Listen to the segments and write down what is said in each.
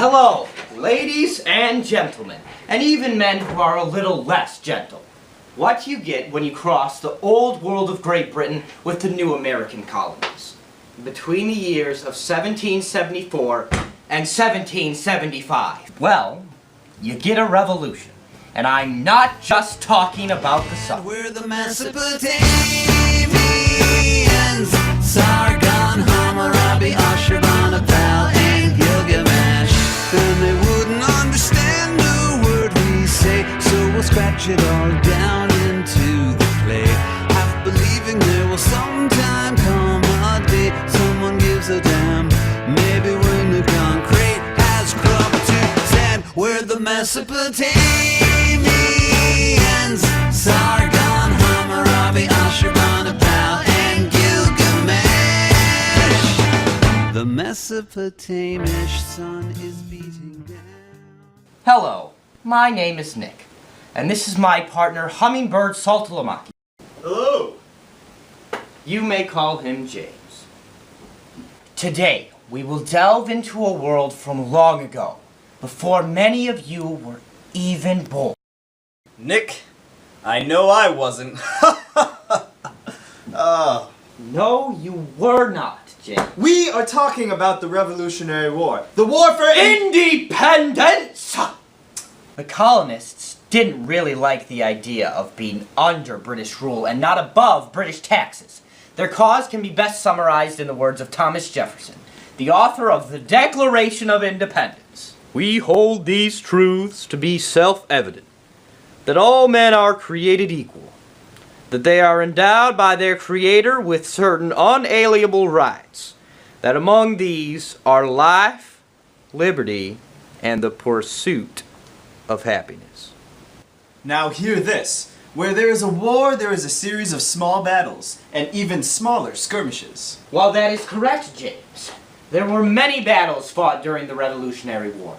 Hello, ladies and gentlemen, and even men who are a little less gentle. What you get when you cross the old world of Great Britain with the new American colonies. Between the years of 1774 and 1775. Well, you get a revolution. And I'm not just talking about the South. We're the Mesopotamians, Sargon, Hammurabi, Ashurbanipal, and Gilgamesh. And they wouldn't understand a word we say, so we'll scratch it all down into the clay, half believing there will sometime come a day someone gives a damn. Maybe when the concrete has crumbled to sand. We're the Mesopotamians, Sargon, Hammurabi, Ashurbanipal, and Gilgamesh. The Mesopotamish sun is beating down. Hello, my name is Nick, and this is my partner Hummingbird Saltalamaki. Hello! You may call him James. Today, we will delve into a world from long ago, before many of you were even born. Nick, I know I wasn't. No, you were not, James. We are talking about the Revolutionary War. The war for Independence! The colonists didn't really like the idea of being under British rule and not above British taxes. Their cause can be best summarized in the words of Thomas Jefferson, the author of the Declaration of Independence. We hold these truths to be self-evident, that all men are created equal, that they are endowed by their Creator with certain unalienable rights, that among these are life, liberty, and the pursuit of happiness. Now hear this. Where there is a war, there is a series of small battles, and even smaller skirmishes. While that is correct, James, there were many battles fought during the Revolutionary War,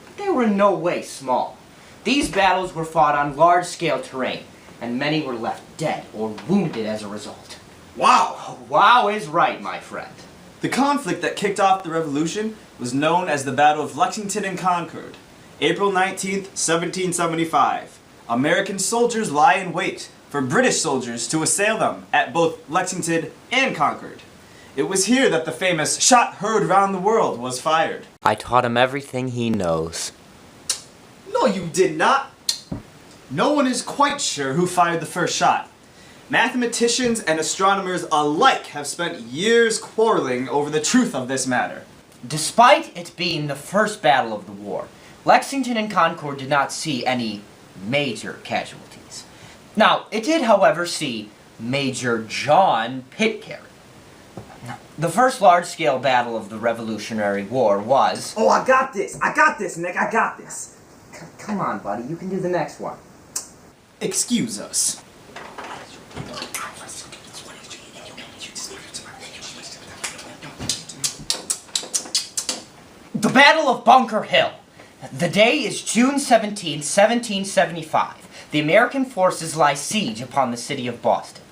but they were in no way small. These battles were fought on large-scale terrain, and many were left dead or wounded as a result. Wow! Wow is right, my friend. The conflict that kicked off the revolution was known as the Battle of Lexington and Concord. April 19th, 1775. American soldiers lie in wait for British soldiers to assail them at both Lexington and Concord. It was here that the famous shot heard round the world was fired. I taught him everything he knows. No, you did not. No one is quite sure who fired the first shot. Mathematicians and astronomers alike have spent years quarreling over the truth of this matter. Despite it being the first battle of the war, Lexington and Concord did not see any major casualties. Now, it did, however, see Major John Pitcairn. The first large-scale battle of the Revolutionary War was... Oh, I got this, Nick, I got this. Come on, buddy, you can do the next one. Excuse us. The Battle of Bunker Hill. The day is June 17, 1775. The American forces lie siege upon the city of Boston.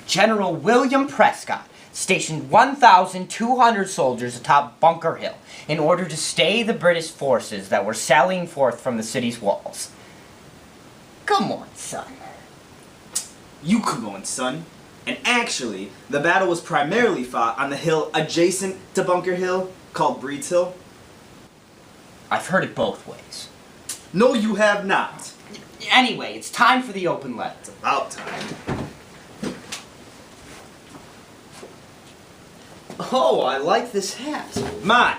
General William Prescott stationed 1,200 soldiers atop Bunker Hill in order to stay the British forces that were sallying forth from the city's walls. Come on, son. You come on, son. And actually, the battle was primarily fought on the hill adjacent to Bunker Hill, called Breed's Hill. I've heard it both ways. No, you have not. Anyway, it's time for the open letter. It's about time. Oh, I like this hat. My.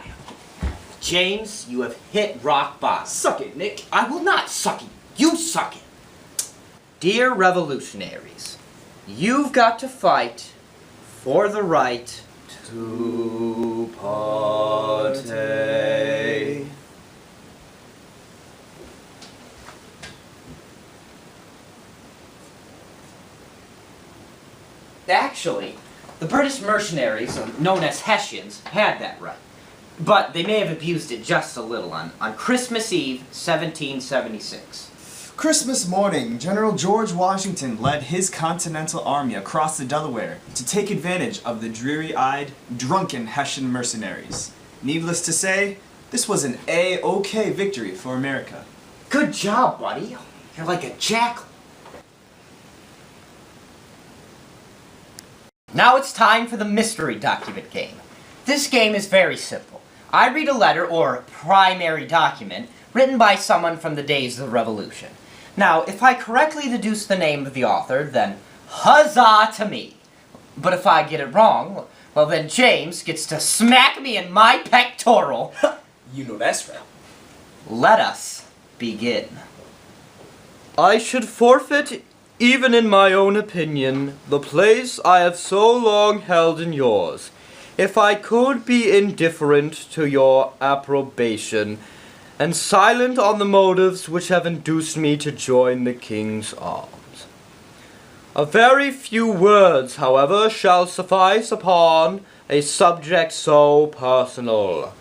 James, you have hit rock bottom. Suck it, Nick. I will not suck it. You suck it. Dear revolutionaries, you've got to fight for the right to party. Actually, the British mercenaries, known as Hessians, had that right. But they may have abused it just a little on Christmas Eve, 1776. Christmas morning, General George Washington led his Continental Army across the Delaware to take advantage of the dreary-eyed, drunken Hessian mercenaries. Needless to say, This was an A-OK victory for America. Good job, buddy. You're like a jackal. Now it's time for the mystery document game. This game is very simple. I read a letter, or primary document, written by someone from the days of the Revolution. Now, if I correctly deduce the name of the author, then huzzah to me. But if I get it wrong, well then James gets to smack me in my pectoral. You know that's right. Let us begin. I should forfeit, even in my own opinion, the place I have so long held in yours, if I could be indifferent to your approbation, and silent on the motives which have induced me to join the King's arms. A very few words, however, shall suffice upon a subject so personal.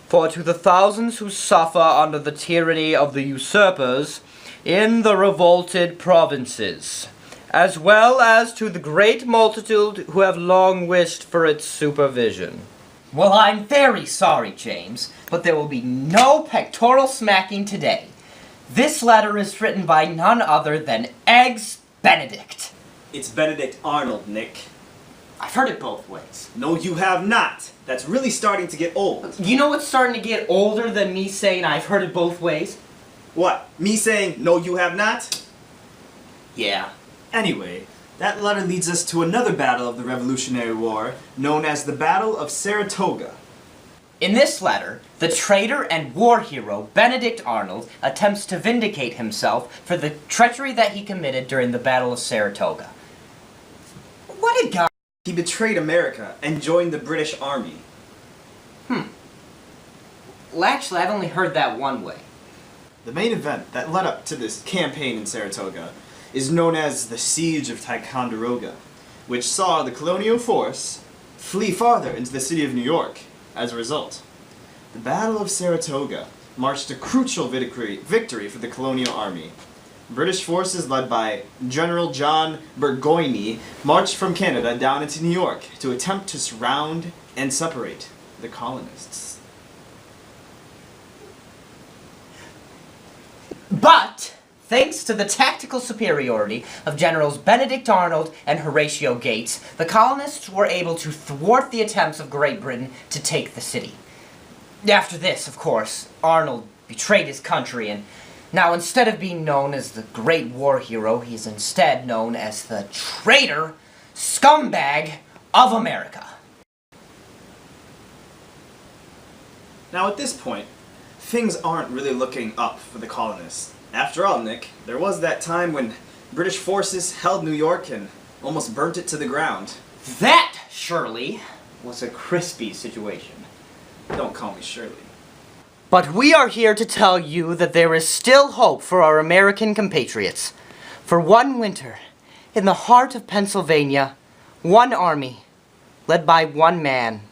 For to the thousands who suffer under the tyranny of the usurpers in the revolted provinces, as well as to the great multitude who have long wished for its supervision. Well, I'm very sorry, James, but there will be no pectoral smacking today. This letter is written by none other than Eggs Benedict. It's Benedict Arnold, Nick. I've heard it both ways. No, you have not. That's really starting to get old. You know what's starting to get older than me saying I've heard it both ways? What? Me saying, no, you have not? Yeah. Anyway, that letter leads us to another battle of the Revolutionary War, known as the Battle of Saratoga. In this letter, the traitor and war hero Benedict Arnold attempts to vindicate himself for the treachery that he committed during the Battle of Saratoga. What a guy! He betrayed America and joined the British Army. Well, actually, I've only heard that one way. The main event that led up to this campaign in Saratoga is known as the Siege of Ticonderoga, which saw the colonial force flee farther into the city of New York as a result. The Battle of Saratoga marked a crucial victory for the colonial army. British forces led by General John Burgoyne marched from Canada down into New York to attempt to surround and separate the colonists. But, thanks to the tactical superiority of Generals Benedict Arnold and Horatio Gates, the colonists were able to thwart the attempts of Great Britain to take the city. After this, of course, Arnold betrayed his country, and now instead of being known as the great war hero, he's instead known as the traitor scumbag of America. Now at this point, things aren't really looking up for the colonists. After all, Nick, there was that time when British forces held New York and almost burnt it to the ground. That, Shirley, was a crispy situation. Don't call me Shirley. But we are here to tell you that there is still hope for our American compatriots. For one winter, in the heart of Pennsylvania, one army, led by one man,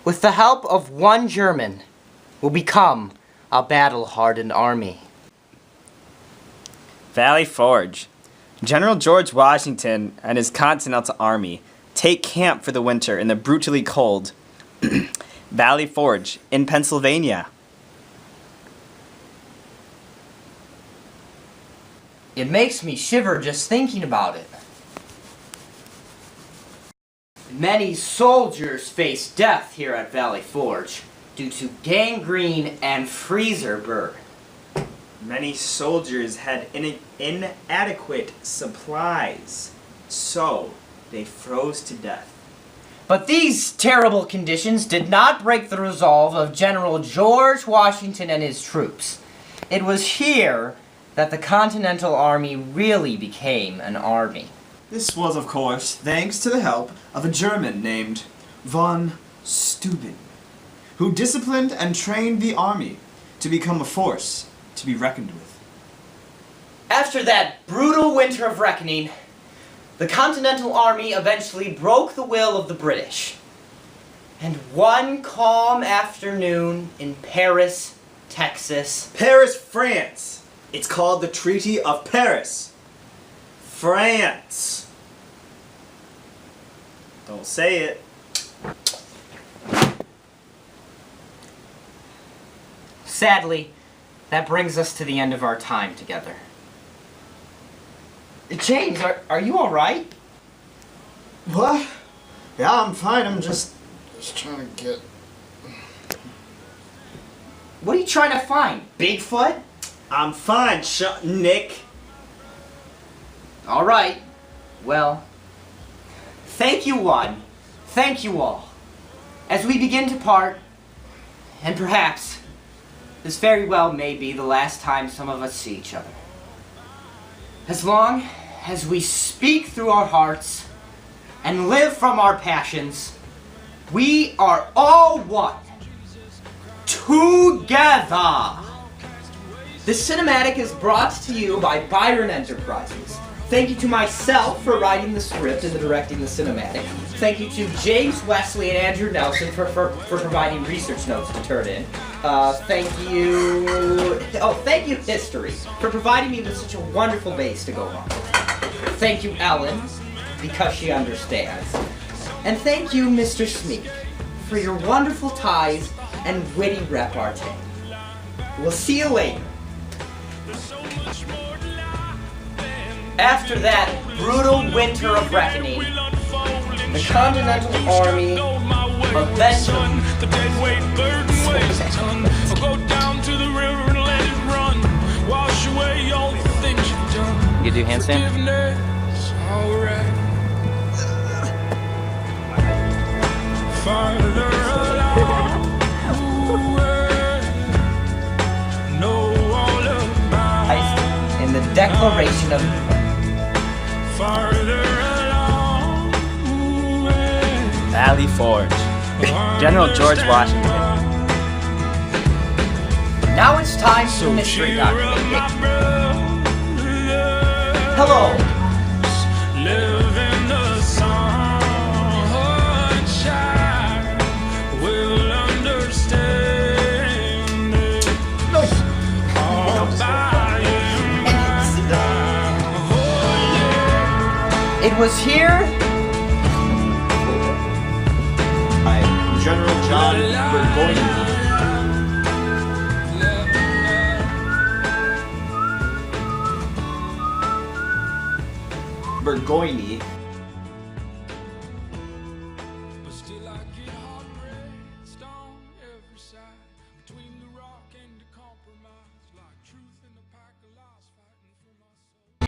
with the help of one German, will become a battle-hardened army. Valley Forge. General George Washington and his Continental Army take camp for the winter in the brutally cold Valley Forge in Pennsylvania. It makes me shiver just thinking about it. Many soldiers face death here at Valley Forge due to gangrene and freezer burn. Many soldiers had inadequate supplies, so they froze to death. But these terrible conditions did not break the resolve of General George Washington and his troops. It was here that the Continental Army really became an army. This was, of course, thanks to the help of a German named von Steuben, who disciplined and trained the army to become a force to be reckoned with. After that brutal winter of reckoning, the Continental Army eventually broke the will of the British. And one calm afternoon in Paris, Texas... Paris, France! It's called the Treaty of Paris. France. Don't say it. Sadly, that brings us to the end of our time together. James, are you alright? What? Yeah, I'm fine. I'm just trying to get... What are you trying to find? Bigfoot? I'm fine, Nick. Alright. Well, thank you one. Thank you all. As we begin to part, and perhaps this very well may be the last time some of us see each other. As long as we speak through our hearts and live from our passions, we are all one. Together! This cinematic is brought to you by Byron Enterprises. Thank you to myself for writing the script and directing the cinematic. Thank you to James Wesley and Andrew Nelson for providing research notes to turn in. Thank you History for providing me with such a wonderful base to go on. Thank you Ellen, because she understands. And thank you Mr. Smeek for your wonderful ties and witty repartee. We'll see you later. After that brutal winter of reckoning, the Continental Army eventually... Go down to the river and let it run. Wash away all the things you've done. You do handstand? Forgiveness, alright. Farther along, know all about. In the Declaration of... Farther along, Valley Forge. General George Washington. Now it's time for mystery documentation. Hello. live in the sunshine. We'll understand it. All by It was here. By General John Burgoyne.